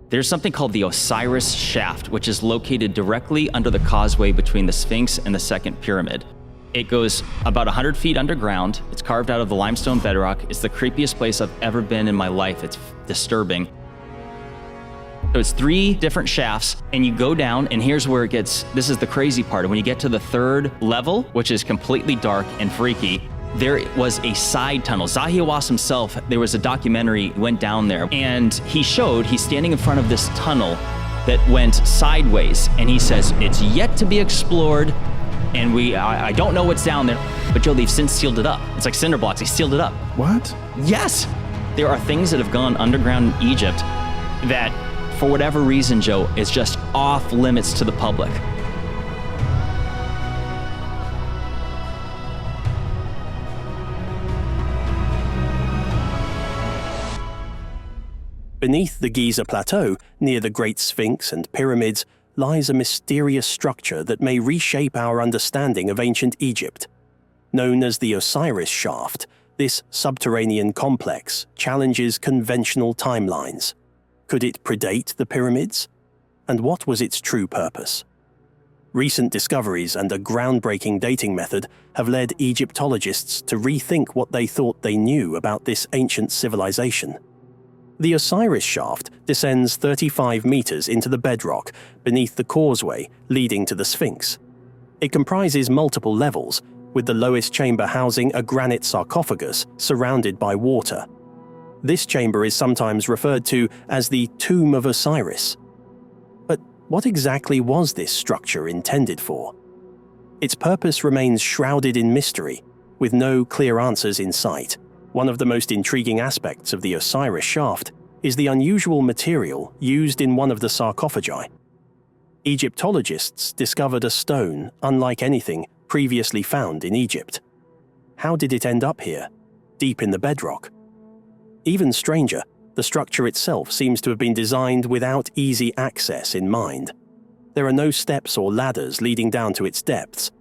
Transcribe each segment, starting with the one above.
There's something called the Osiris Shaft, which is located directly under the causeway between the Sphinx and the second pyramid. It goes about 100 feet underground. It's carved out of the limestone bedrock. It's the creepiest place I've ever been in my life. It's disturbing. So it's 3 different shafts, and you go down, and here's where it gets, this is the crazy part. When you get to the 3rd level, which is completely dark and freaky, there was a side tunnel. Zahi Hawass himself, there was a documentary, went down there, and he's standing in front of this tunnel that went sideways, and he says, it's yet to be explored, and I don't know what's down there, but Joe, they've since sealed it up. It's like cinder blocks, they sealed it up. What? Yes! There are things that have gone underground in Egypt that, for whatever reason, Joe, is just off limits to the public. Beneath the Giza Plateau, near the Great Sphinx and pyramids, lies a mysterious structure that may reshape our understanding of ancient Egypt. Known as the Osiris Shaft, this subterranean complex challenges conventional timelines. Could it predate the pyramids? And what was its true purpose? Recent discoveries and a groundbreaking dating method have led Egyptologists to rethink what they thought they knew about this ancient civilization. The Osiris Shaft descends 35 meters into the bedrock beneath the causeway leading to the Sphinx. It comprises multiple levels, with the lowest chamber housing a granite sarcophagus surrounded by water. This chamber is sometimes referred to as the Tomb of Osiris. But what exactly was this structure intended for? Its purpose remains shrouded in mystery, with no clear answers in sight. One of the most intriguing aspects of the Osiris Shaft is the unusual material used in one of the sarcophagi. Egyptologists discovered a stone unlike anything previously found in Egypt. How did it end up here, deep in the bedrock? Even stranger, the structure itself seems to have been designed without easy access in mind. There are no steps or ladders leading down to its depths.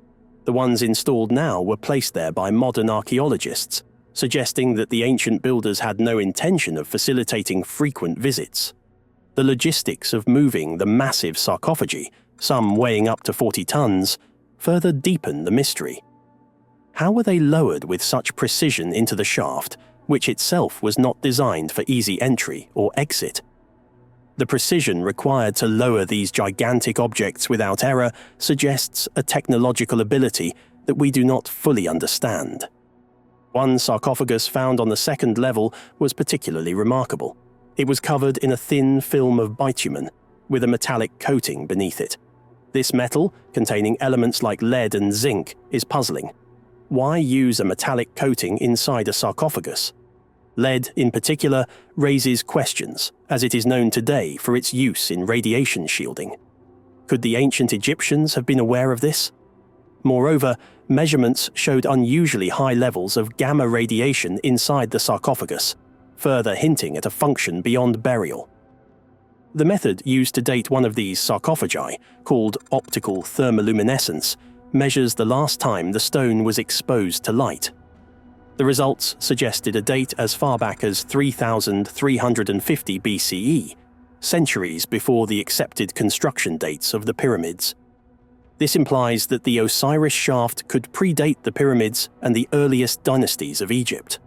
The ones installed now were placed there by modern archaeologists, suggesting that the ancient builders had no intention of facilitating frequent visits. The logistics of moving the massive sarcophagi, some weighing up to 40 tons, further deepen the mystery. How were they lowered with such precision into the shaft, which itself was not designed for easy entry or exit? The precision required to lower these gigantic objects without error suggests a technological ability that we do not fully understand. One sarcophagus found on the 2nd level was particularly remarkable. It was covered in a thin film of bitumen, with a metallic coating beneath it. This metal, containing elements like lead and zinc, is puzzling. Why use a metallic coating inside a sarcophagus? Lead, in particular, raises questions, as it is known today for its use in radiation shielding. Could the ancient Egyptians have been aware of this? Moreover, measurements showed unusually high levels of gamma radiation inside the sarcophagus, further hinting at a function beyond burial. The method used to date one of these sarcophagi, called optical thermoluminescence, measures the last time the stone was exposed to light. The results suggested a date as far back as 3,350 BCE, centuries before the accepted construction dates of the pyramids. This implies that the Osiris Shaft could predate the pyramids and the earliest dynasties of Egypt.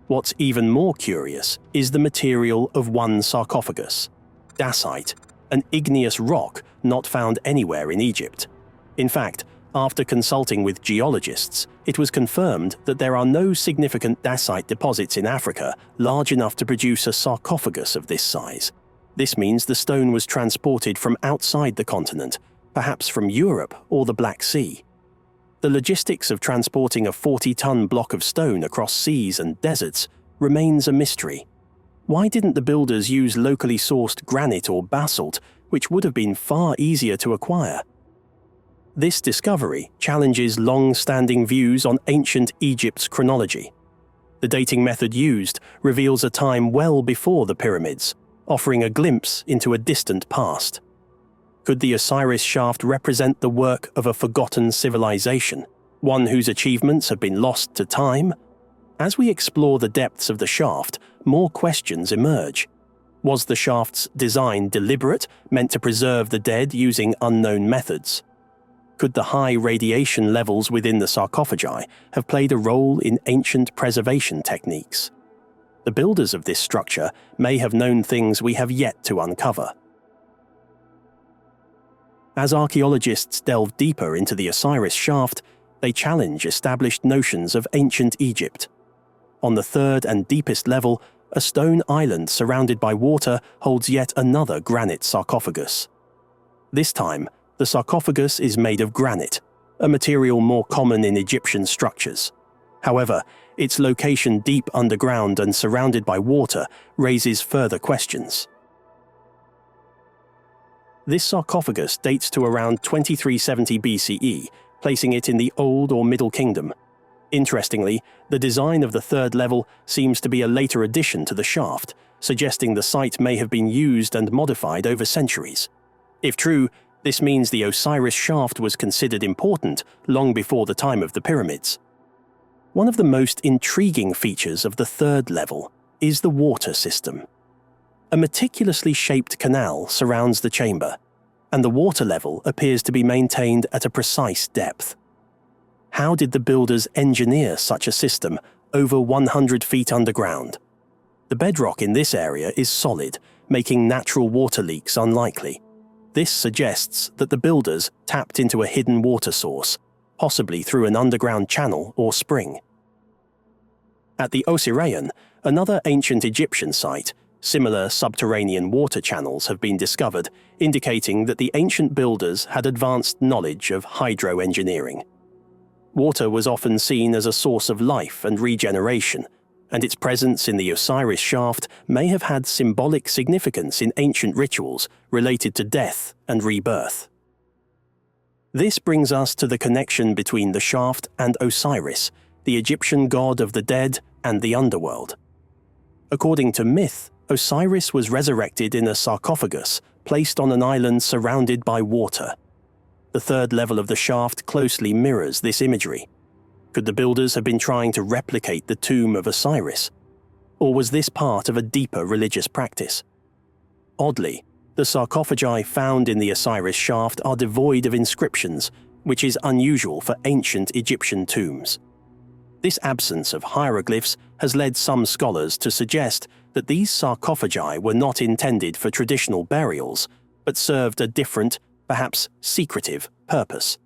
What's even more curious is the material of one sarcophagus, dacite, an igneous rock not found anywhere in Egypt. In fact, after consulting with geologists, it was confirmed that there are no significant dacite deposits in Africa large enough to produce a sarcophagus of this size. This means the stone was transported from outside the continent, perhaps from Europe or the Black Sea. The logistics of transporting a 40-ton block of stone across seas and deserts remains a mystery. Why didn't the builders use locally sourced granite or basalt, which would have been far easier to acquire? This discovery challenges long-standing views on ancient Egypt's chronology. The dating method used reveals a time well before the pyramids, offering a glimpse into a distant past. Could the Osiris Shaft represent the work of a forgotten civilization, one whose achievements have been lost to time? As we explore the depths of the shaft, more questions emerge. Was the shaft's design deliberate, meant to preserve the dead using unknown methods? Could the high radiation levels within the sarcophagi have played a role in ancient preservation techniques? The builders of this structure may have known things we have yet to uncover. As archaeologists delve deeper into the Osiris Shaft, they challenge established notions of ancient Egypt. On the third and deepest level, a stone island surrounded by water holds yet another granite sarcophagus. This time, the sarcophagus is made of granite, a material more common in Egyptian structures. However, its location deep underground and surrounded by water raises further questions. This sarcophagus dates to around 2370 BCE, placing it in the Old or Middle Kingdom. Interestingly, the design of the third level seems to be a later addition to the shaft, suggesting the site may have been used and modified over centuries. If true, this means the Osiris Shaft was considered important long before the time of the pyramids. One of the most intriguing features of the third level is the water system. A meticulously shaped canal surrounds the chamber, and the water level appears to be maintained at a precise depth. How did the builders engineer such a system over 100 feet underground? The bedrock in this area is solid, making natural water leaks unlikely. This suggests that the builders tapped into a hidden water source, possibly through an underground channel or spring. At the Osirian, another ancient Egyptian site, similar subterranean water channels have been discovered, indicating that the ancient builders had advanced knowledge of hydroengineering. Water was often seen as a source of life and regeneration, and its presence in the Osiris Shaft may have had symbolic significance in ancient rituals related to death and rebirth. This brings us to the connection between the shaft and Osiris, the Egyptian god of the dead and the underworld. According to myth, Osiris was resurrected in a sarcophagus placed on an island surrounded by water. The third level of the shaft closely mirrors this imagery. Could the builders have been trying to replicate the tomb of Osiris? Or was this part of a deeper religious practice? Oddly, the sarcophagi found in the Osiris Shaft are devoid of inscriptions, which is unusual for ancient Egyptian tombs. This absence of hieroglyphs has led some scholars to suggest that these sarcophagi were not intended for traditional burials, but served a different, perhaps secretive, purpose.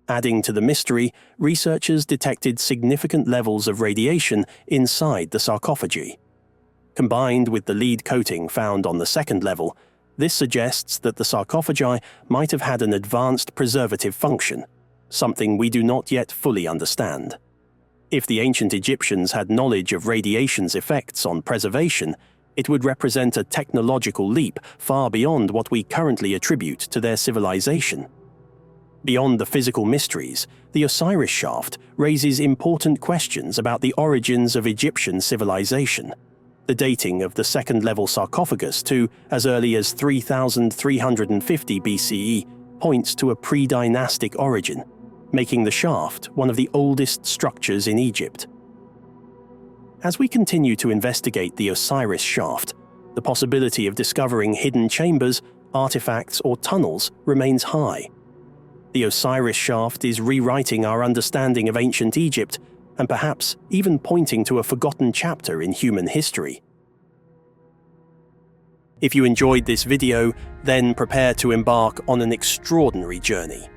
Adding to the mystery, researchers detected significant levels of radiation inside the sarcophagi. Combined with the lead coating found on the second level, this suggests that the sarcophagi might have had an advanced preservative function, something we do not yet fully understand. If the ancient Egyptians had knowledge of radiation's effects on preservation, it would represent a technological leap far beyond what we currently attribute to their civilization. Beyond the physical mysteries, the Osiris Shaft raises important questions about the origins of Egyptian civilization. The dating of the second-level sarcophagus to as early as 3350 BCE points to a pre-dynastic origin, making the shaft one of the oldest structures in Egypt. As we continue to investigate the Osiris Shaft, the possibility of discovering hidden chambers, artifacts, or tunnels remains high. The Osiris Shaft is rewriting our understanding of ancient Egypt and perhaps even pointing to a forgotten chapter in human history. If you enjoyed this video, then prepare to embark on an extraordinary journey.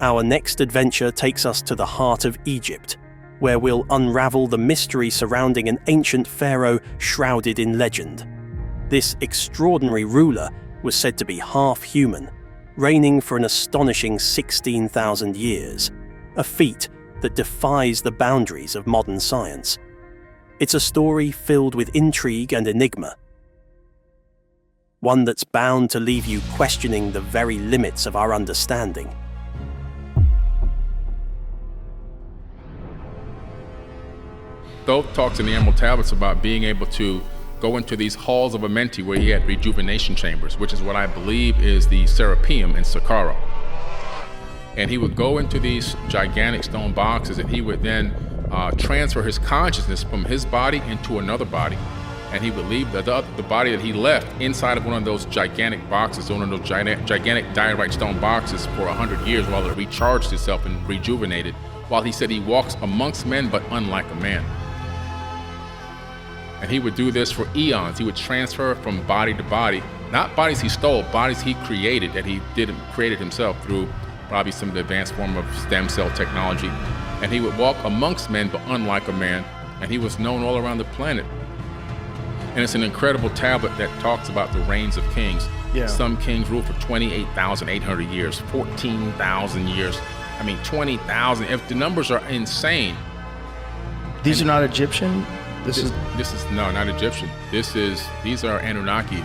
Our next adventure takes us to the heart of Egypt, where we'll unravel the mystery surrounding an ancient pharaoh shrouded in legend. This extraordinary ruler was said to be half human, reigning for an astonishing 16,000 years, a feat that defies the boundaries of modern science. It's a story filled with intrigue and enigma, one that's bound to leave you questioning the very limits of our understanding. Thoth talks in the Emerald Tablets about being able to go into these halls of Amenti where he had rejuvenation chambers, which is what I believe is the Serapeum in Saqqara. And he would go into these gigantic stone boxes and he would then transfer his consciousness from his body into another body. and he would leave the body that he left inside of one of those gigantic boxes, one of those gigantic diorite stone boxes for 100 years while it recharged itself and rejuvenated, while he said he walks amongst men but unlike a man. And he would do this for eons. He would transfer from body to body, not bodies he stole, bodies he created, that he created himself through probably some advanced form of stem cell technology. And he would walk amongst men but unlike a man, and he was known all around the planet. And it's an incredible tablet that talks about the reigns of kings. Yeah. Some kings ruled for 28,800 years, 14,000 years. I mean, 20,000. If the numbers are insane. These are not Egyptian? This is no, not Egyptian. These are Anunnaki